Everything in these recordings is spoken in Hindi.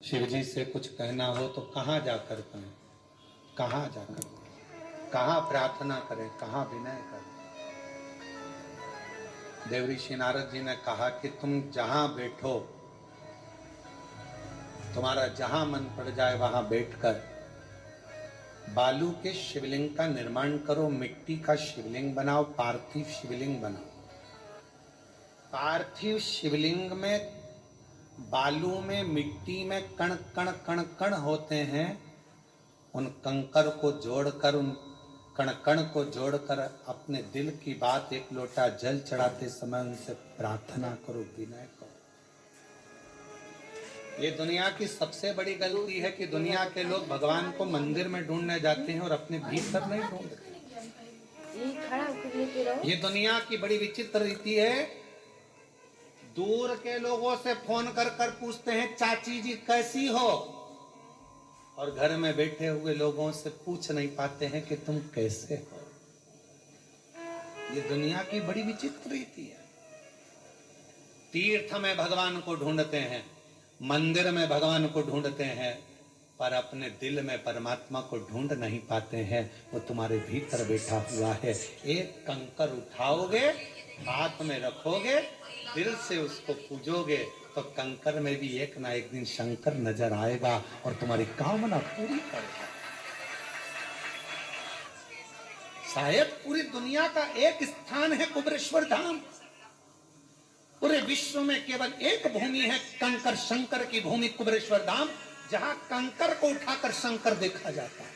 शिव जी से कुछ कहना हो तो कहाँ जाकर कहें, कहाँ जाकर, कहाँ प्रार्थना करें, कहाँ विनय करें। देवऋषि नारद जी ने कहा कि तुम जहां बैठो, तुम्हारा जहां मन पड़ जाए वहां बैठकर बालू के शिवलिंग का निर्माण करो, मिट्टी का शिवलिंग बनाओ, पार्थिव शिवलिंग बनाओ। पार्थिव शिवलिंग में बालू में मिट्टी में कण कण कण कण होते हैं। उन कंकर को जोड़कर, उन कण कण को जोड़कर अपने दिल की बात एक लोटा जल चढ़ाते समय उनसे प्रार्थना करो, विनय करो। ये दुनिया की सबसे बड़ी गलती है कि दुनिया के लोग भगवान को मंदिर में ढूंढने जाते हैं और अपने भीतर नहीं ढूंढते। ये दुनिया की बड़ी विचित्र रीति है। दूर के लोगों से फोन कर कर पूछते हैं चाची जी कैसी हो, और घर में बैठे हुए लोगों से पूछ नहीं पाते हैं कि तुम कैसे हो। ये दुनिया की बड़ी विचित्र रीति है। तीर्थ में भगवान को ढूंढते हैं, मंदिर में भगवान को ढूंढते हैं, पर अपने दिल में परमात्मा को ढूंढ नहीं पाते हैं। वो तुम्हारे भीतर बैठा हुआ है। एक कंकर उठाओगे, हाथ में रखोगे, दिल से उसको पूजोगे तो कंकर में भी एक ना एक दिन शंकर नजर आएगा और तुम्हारी कामना पूरी करेगा। शायद पूरी दुनिया का एक स्थान है कुबेरेश्वर धाम। पूरे विश्व में केवल एक भूमि है, कंकर शंकर की भूमि कुबेरेश्वर धाम, जहां कंकर को उठाकर शंकर देखा जाता है,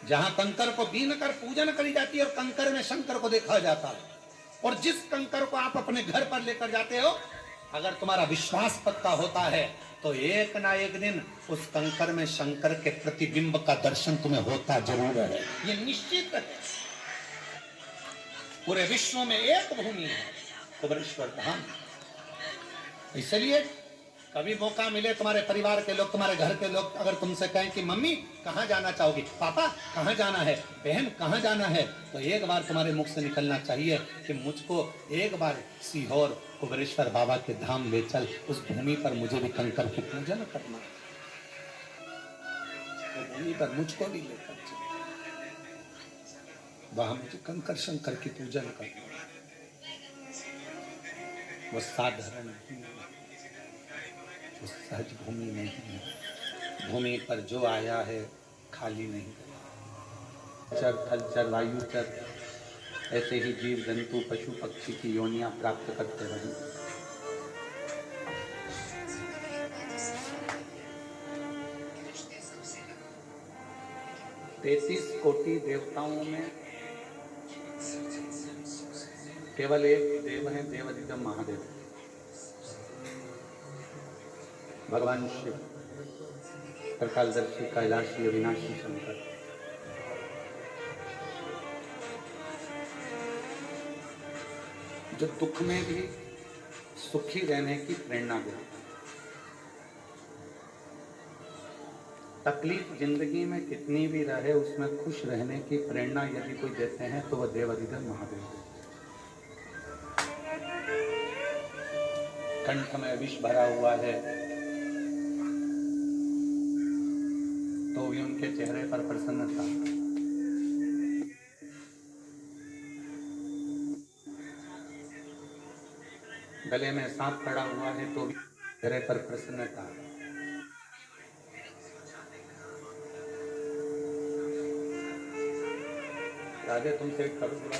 जहां कंकर को बीन कर पूजन करी जाती है और कंकर में शंकर को देखा जाता है। और जिस कंकर को आप अपने घर पर लेकर जाते हो, अगर तुम्हारा विश्वास पक्का होता है तो एक ना एक दिन उस कंकर में शंकर के प्रतिबिंब का दर्शन तुम्हें होता जरूर है। ये निश्चित है। पूरे विश्व में एक भूमि है कुबेरेश्वर धाम। इसलिए कभी मौका मिले, तुम्हारे परिवार के लोग, तुम्हारे घर के लोग अगर तुमसे कहें कि मम्मी कहाँ जाना चाहोगी, पापा कहाँ जाना है, बहन कहाँ जाना है, तो एक बार तुम्हारे मुख से निकलना चाहिए कि मुझको एक बार सीहोर कुबेरेश्वर बाबा के धाम ले चल, उस भूमि पर मुझे भी कंकर की पूजन करना, वो भूमि पर मुझको भी लेकर चल, वहां मुझे कंकर शंकर की पूजन करना। वो साधारण नहीं, वो सहज भूमि नहीं है। भूमि पर जो आया है खाली नहीं गया। चर थल चर वायु चर, ऐसे ही जीव जंतु पशु पक्षी की योनियां प्राप्त करते रहे। तैतीस कोटि देवताओं में केवल एक देव है, देवाधिदेव महादेव, भगवान शिव, त्रिकालदर्शी कैलाशी अविनाशी शंकर। जो दुख में भी सुखी रहने की प्रेरणा देता है। तकलीफ जिंदगी में कितनी भी रहे, उसमें खुश रहने की प्रेरणा यदि कोई देते हैं तो वह देवाधिदेव महादेव देते हैं। कंठ में विष भरा हुआ है तो भी उनके चेहरे पर प्रसन्नता। गले में सांप पड़ा हुआ है तो भी चेहरे पर प्रसन्नता। राधे तुमसे एक करूँ बुरा,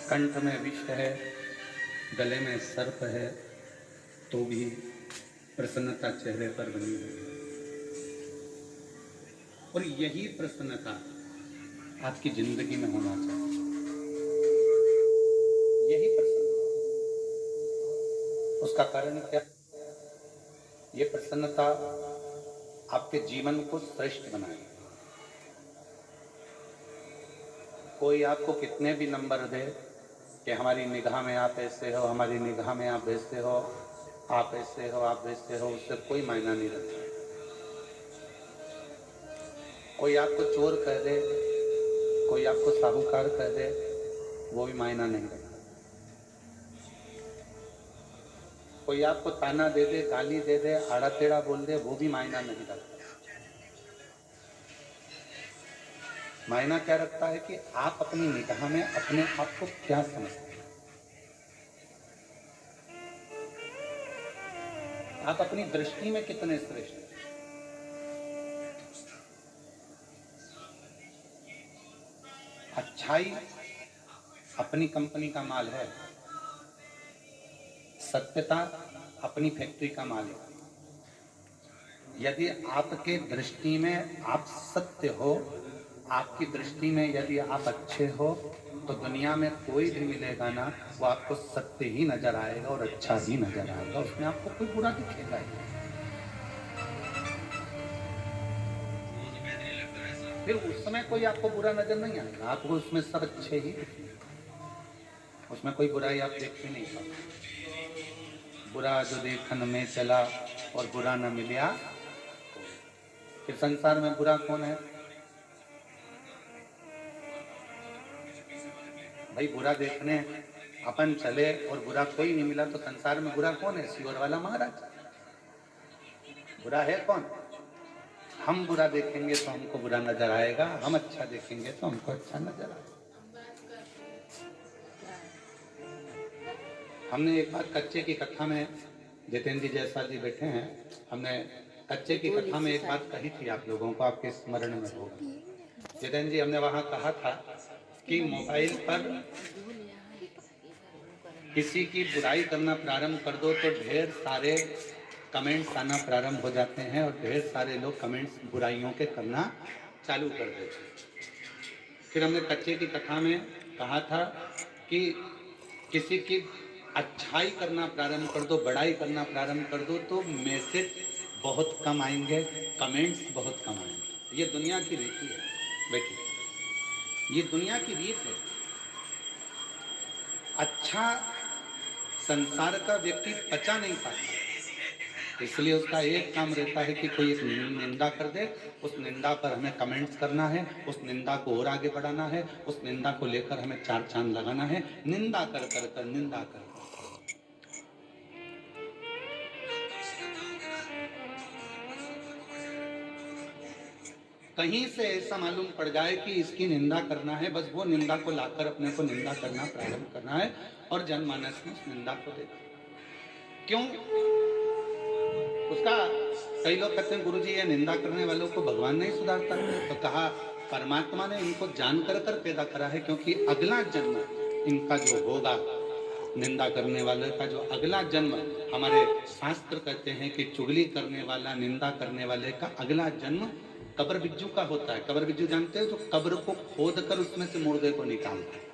कंठ में विष है, गले में सर्प है तो भी प्रसन्नता चेहरे पर बनी हुई है। और यही प्रसन्नता आपकी जिंदगी में होना चाहिए। यही प्रसन्नता, उसका कारण क्या? ये प्रसन्नता आपके जीवन को श्रेष्ठ बनाएगी। कोई आपको कितने भी नंबर दे कि हमारी निगाह में आप ऐसे हो, हमारी निगाह में आप वैसे हो, आप ऐसे हो, आप वैसे हो, उससे कोई मायना नहीं रखता। कोई आपको चोर कह दे, कोई आपको साहूकार कह दे, वो भी मायना नहीं रखता। कोई आपको ताना दे दे, गाली दे दे, आड़ा टेढ़ा बोल दे, वो भी मायना नहीं रखता। मायना क्या रखता है कि आप अपनी निगाह में अपने आप को क्या समझते हैं, आप अपनी दृष्टि में कितने श्रेष्ठ हैं। अच्छाई अपनी कंपनी का माल है, सत्यता अपनी फैक्ट्री का माल है। यदि आपके दृष्टि में आप सत्य हो, आपकी दृष्टि में यदि आप अच्छे हो, तो दुनिया में कोई भी मिलेगा ना, वो आपको सत्य ही नजर आएगा और अच्छा ही नजर आएगा, उसमें आपको कोई बुरा दिखेगा ही। फिर उस समय कोई आपको बुरा नजर नहीं आएगा, आपको उसमें सब अच्छे ही दिखेंगे, उसमें कोई बुराई आप देखते नहीं पाओगे। बुरा जो देखन में चला और बुरा न मिला, फिर संसार में बुरा कौन है भाई? बुरा देखने अपन चले और बुरा कोई नहीं मिला तो संसार में बुरा कौन है? सियोर वाला महाराज। बुरा है कौन? हम बुरा देखेंगे तो हमको बुरा नजर आएगा, हम अच्छा देखेंगे तो हमको अच्छा नजर आएगा। हमने एक बार कच्चे की कथा में, जितेंद्र जी जयसवाल जी बैठे हैं, हमने कच्चे की कथा में एक बात कही थी, आप लोगों को आपके स्मरण में होगा। जितेंद्र जी, हमने वहां कहा था कि मोबाइल पर किसी की बुराई करना प्रारंभ कर दो तो ढेर सारे कमेंट्स आना प्रारंभ हो जाते हैं और ढेर सारे लोग कमेंट्स बुराइयों के करना चालू कर देते हैं। फिर हमने कच्चे की कथा में कहा था कि किसी की अच्छाई करना प्रारंभ कर दो, बड़ाई करना प्रारंभ कर दो, तो मैसेज बहुत कम आएंगे, कमेंट्स बहुत कम आएंगे। ये दुनिया की रीति है बेटी, ये दुनिया की रीत है। अच्छा संसार का व्यक्ति पचा नहीं पाता, इसलिए उसका एक काम रहता है कि कोई एक निंदा कर दे, उस निंदा पर हमें कमेंट्स करना है, उस निंदा को और आगे बढ़ाना है, उस निंदा को लेकर हमें चार चांद लगाना है, निंदा कर कर कर निंदा कर। कहीं से ऐसा मालूम पड़ जाए कि इसकी निंदा करना है, बस वो निंदा को लाकर अपने को निंदा करना प्रारंभ करना है और जनमानस में उस निंदा को देखा। क्यों? उसका कई लोग कहते हैं गुरुजी ये निंदा करने वालों को भगवान नहीं सुधारता, तो कहा परमात्मा ने इनको जानकर कर पैदा करा है, क्योंकि अगला जन्म इनका जो होगा, निंदा करने वाले का जो अगला जन्म, हमारे शास्त्र कहते हैं कि चुगली करने वाला, निंदा करने वाले का अगला जन्म कब्र बिज्जू का होता है। कब्र बिज्जू जानते हो? जो कब्र को खोद कर उसमें से मुर्दे को निकालता है।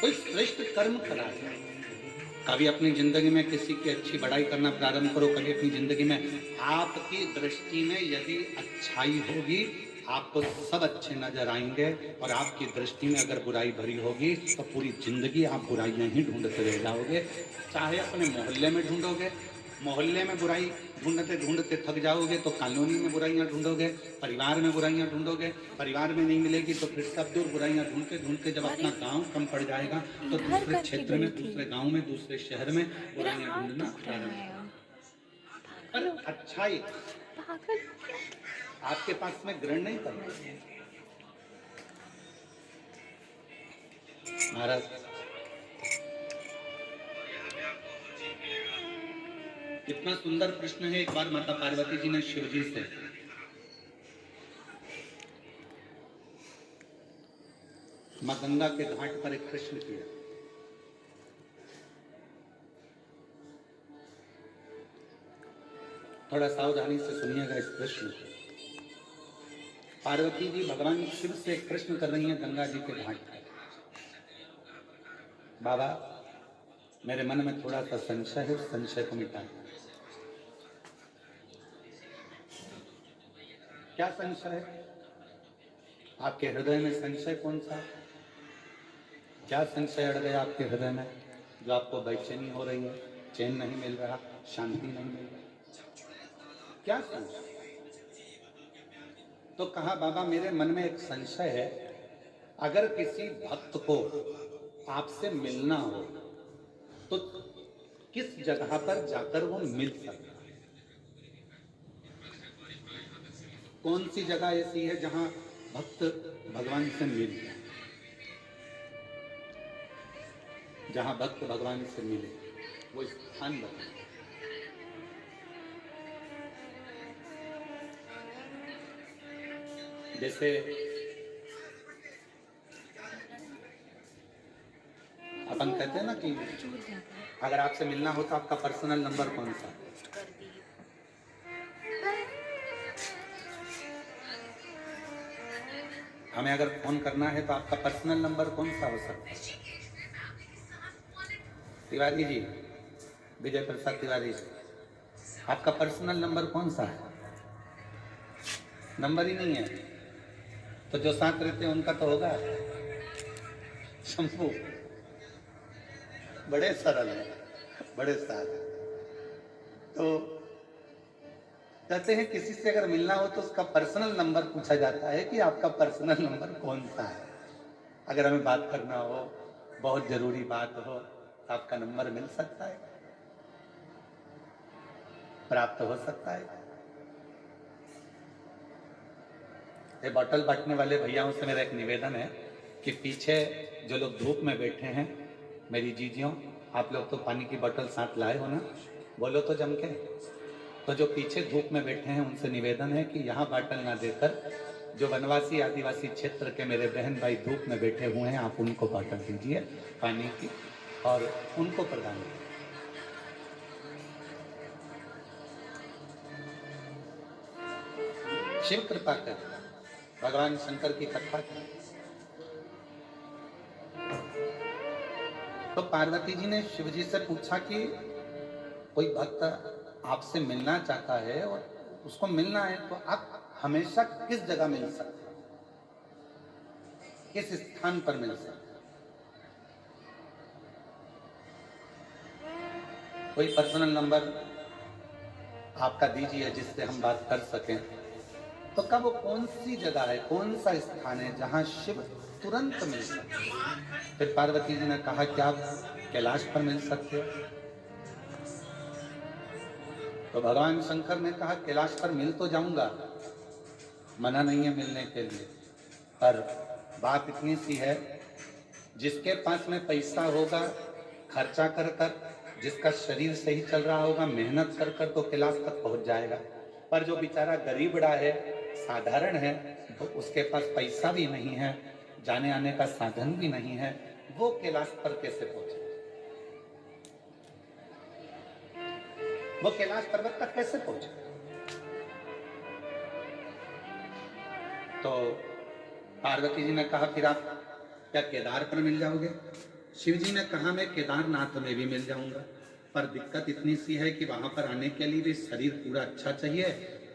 कोई श्रेष्ठ कर्म करा है। कभी अपनी जिंदगी में किसी की अच्छी बड़ाई करना प्रारंभ करो, कभी अपनी जिंदगी में आपकी दृष्टि में यदि अच्छाई होगी, आपको सब अच्छे नजर आएंगे, और आपकी दृष्टि में अगर बुराई भरी होगी तो पूरी जिंदगी आप बुराइयां ही ढूंढते रह जाओगे। चाहे अपने मोहल्ले में ढूंढोगे, मोहल्ले में बुराई ढूंढते ढूंढते थक जाओगे तो कॉलोनी में बुराइयां ढूंढोगे, परिवार में बुराइयां ढूंढोगे, परिवार में नहीं मिलेगी तो फिर सब दूर बुराइयां ढूंढते ढूंढते जब अपना गांव कम पड़ जाएगा तो दूसरे क्षेत्र में, दूसरे गांव में, दूसरे शहर में बुराइयां ढूंढना प्रारंभ। पर अच्छाई आपके पास में ग्रहण नहीं करना। महाराज इतना सुंदर प्रश्न है। एक बार माता पार्वती जी ने शिव जी से मां गंगा के घाट पर एक प्रश्न किया। थोड़ा सावधानी से सुनिएगा इस प्रश्न को। पार्वती जी भगवान शिव से एक प्रश्न कर रही हैं गंगा जी के घाट पर। बाबा मेरे मन में थोड़ा सा संशय है, संशय को मिटाएं। क्या संशय है आपके हृदय में? संशय कौन सा? क्या संशय अड़ गया आपके हृदय में जो आपको बेचैनी हो रही है, चैन नहीं मिल रहा, शांति नहीं मिल रही? क्या संशय? तो कहा बाबा मेरे मन में एक संशय है, अगर किसी भक्त को आपसे मिलना हो तो किस जगह पर जाकर वो मिल सकता है? कौन सी जगह ऐसी है जहां भक्त भगवान से मिल जाए, जहां भक्त भगवान से मिले, वो स्थान बताए। जैसे अपन कहते हैं ना कि अगर आपसे मिलना हो तो आपका पर्सनल नंबर कौन सा है? हमें अगर फोन करना है तो आपका पर्सनल नंबर कौन सा हो सकता है? तिवारी जी, विजय प्रसाद तिवारी जी, आपका पर्सनल नंबर कौन सा है? नंबर ही नहीं है तो जो साथ रहते हैं उनका तो होगा। शंभू बड़े सरल है, बड़े सारे। तो कहते हैं किसी से अगर मिलना हो तो उसका पर्सनल नंबर पूछा जाता है कि आपका पर्सनल नंबर कौन सा है। अगर हमें बात करना हो, बहुत जरूरी बात हो, तो आपका नंबर मिल सकता है, प्राप्त हो सकता है। ये बॉटल बांटने वाले भैयाओं से मेरा एक निवेदन है कि पीछे जो लोग धूप में बैठे हैं, मेरी जीजियों, आप लोग तो पानी की बोतल साथ लाए हो ना, बोलो तो जम के। तो जो पीछे धूप में बैठे हैं उनसे निवेदन है कि यहाँ बाटल ना देकर जो वनवासी आदिवासी क्षेत्र के मेरे बहन भाई धूप में बैठे हुए हैं, आप उनको बाटल दीजिए पानी की और उनको प्रदान कीजिए। शिव कृपा कर, भगवान शंकर की कथा करें। तो पार्वती जी ने शिव जी से पूछा कि कोई भक्त आपसे मिलना चाहता है और उसको मिलना है तो आप हमेशा किस जगह मिल सकते हैं, किस स्थान पर मिल सकते हैं? कोई पर्सनल नंबर आपका दीजिए जिससे हम बात कर सकें। तो कब वो कौन सी जगह है, कौन सा स्थान है जहां शिव तुरंत मिल सकते हैं? फिर पार्वती जी ने कहा कि आप कैलाश पर मिल सकते हो। तो भगवान शंकर ने कहा कैलाश पर मिल तो जाऊंगा, मना नहीं है मिलने के लिए, पर बात इतनी सी है, जिसके पास में पैसा होगा खर्चा कर कर, जिसका शरीर सही चल रहा होगा मेहनत कर कर तो कैलाश तक पहुंच जाएगा। पर जो बेचारा गरीबड़ा है, साधारण है, तो उसके पास पैसा भी नहीं है, जाने आने का साधन भी नहीं है, वो कैलाश पर कैसे पहुंचे? वो कैलाश पर्वत तक कैसे पहुंचे? तो पार्वती जी ने कहा फिर आप क्या केदार पर मिल जाओगे? शिव जी ने कहा मैं केदारनाथ में भी मिल जाऊंगा, पर दिक्कत इतनी सी है कि वहां पर आने के लिए भी शरीर पूरा अच्छा चाहिए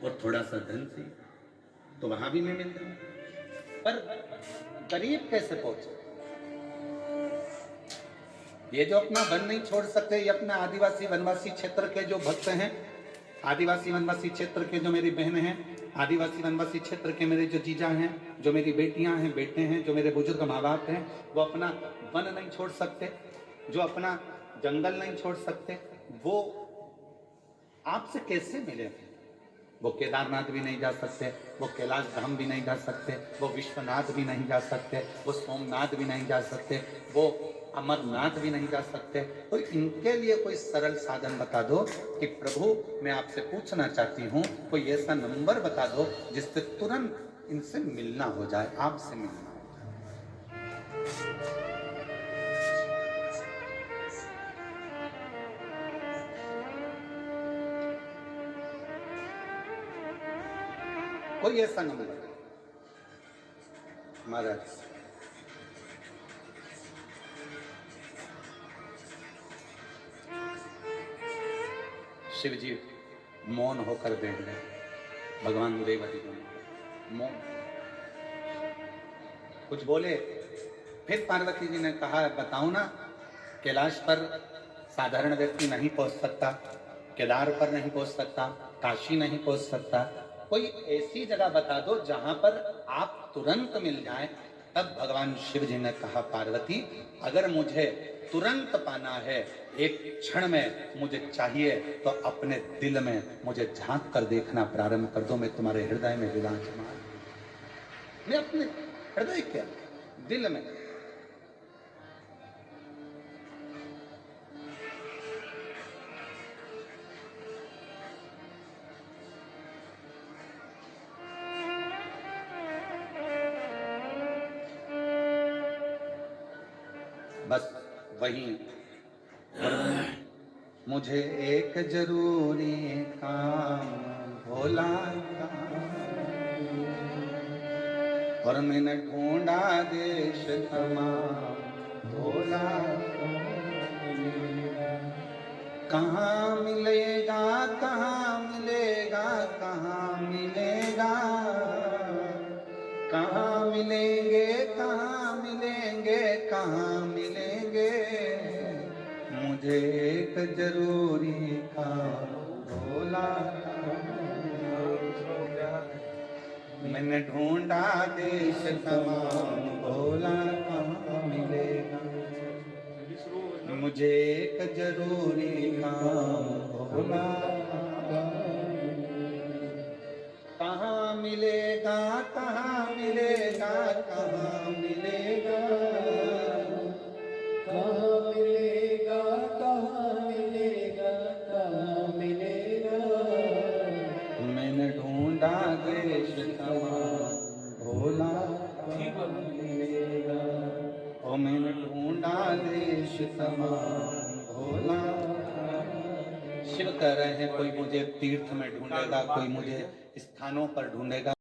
और थोड़ा सा धन चाहिए, तो वहां भी मैं मिल जाऊंगा। पर गरीब कैसे पहुंचे? ये जो अपना वन नहीं छोड़ सकते, ये अपना आदिवासी वनवासी क्षेत्र के जो भक्त हैं, आदिवासी वनवासी क्षेत्र के जो मेरी बहन हैं, आदिवासी वनवासी क्षेत्र के मेरे जो जीजा हैं, जो मेरी बेटियां हैं, बेटे हैं, जो मेरे बुजुर्ग माँ बाप हैं, वो अपना वन नहीं छोड़ सकते, जो अपना जंगल नहीं छोड़ सकते, वो आपसे कैसे मिले? वो केदारनाथ भी नहीं जा सकते, वो कैलाश धाम भी नहीं जा सकते, वो विश्वनाथ भी नहीं जा सकते, वो सोमनाथ भी नहीं जा सकते, वो अमरनाथ भी नहीं जा सकते। तो इनके लिए कोई सरल साधन बता दो कि प्रभु मैं आपसे पूछना चाहती हूँ, कोई ऐसा नंबर बता दो जिससे तुरंत इनसे मिलना हो जाए, आपसे मिलना हो जाए। कोई ऐसा नंबर महाराज? शिव जी मौन होकर बैठ गए, भगवान देव मौन, कुछ बोले। फिर पार्वती जी ने कहा बताओ ना, कैलाश पर साधारण व्यक्ति नहीं पहुंच सकता, केदार पर नहीं पहुंच सकता, काशी नहीं पहुंच सकता, कोई ऐसी जगह बता दो जहां पर आप तुरंत मिल जाएं। तब भगवान शिव जी ने कहा, पार्वती अगर मुझे तुरंत पाना है, एक क्षण में मुझे चाहिए, तो अपने दिल में मुझे झांक कर देखना प्रारंभ कर दो। मैं तुम्हारे हृदय में विराजमान, मैं अपने हृदय के दिल में। बस वही मुझे एक जरूरी काम भोला का, और मैंने ढूंढा देश तमाम भोला का। कहाँ मिलेगा, कहाँ मिलेगा, कहाँ मिलेगा, कहाँ मिलेंगे, कहाँ मिलेंगे, कहाँ मिलेंगे, मुझे एक जरूरी काम भोला का। मैंने ढूंढा देश तमाम भोला कहाँ मिलेगा, मुझे एक जरूरी काम भोला कहाँ मिलेगा, कहाँ मिलेगा, कहाँ मिलेगा, कहाँ मिलेगा, कहाँ मिलेगा, कहाँ मिलेगा। मैंने ढूंढा देश तमाम भोला कहाँ मिलेगा, ओ मैंने ढूंढा देश तमाम भोला। शिव कह रहे हैं, कोई मुझे तीर्थ में ढूंढेगा, कोई मुझे स्थानों पर ढूंढेगा।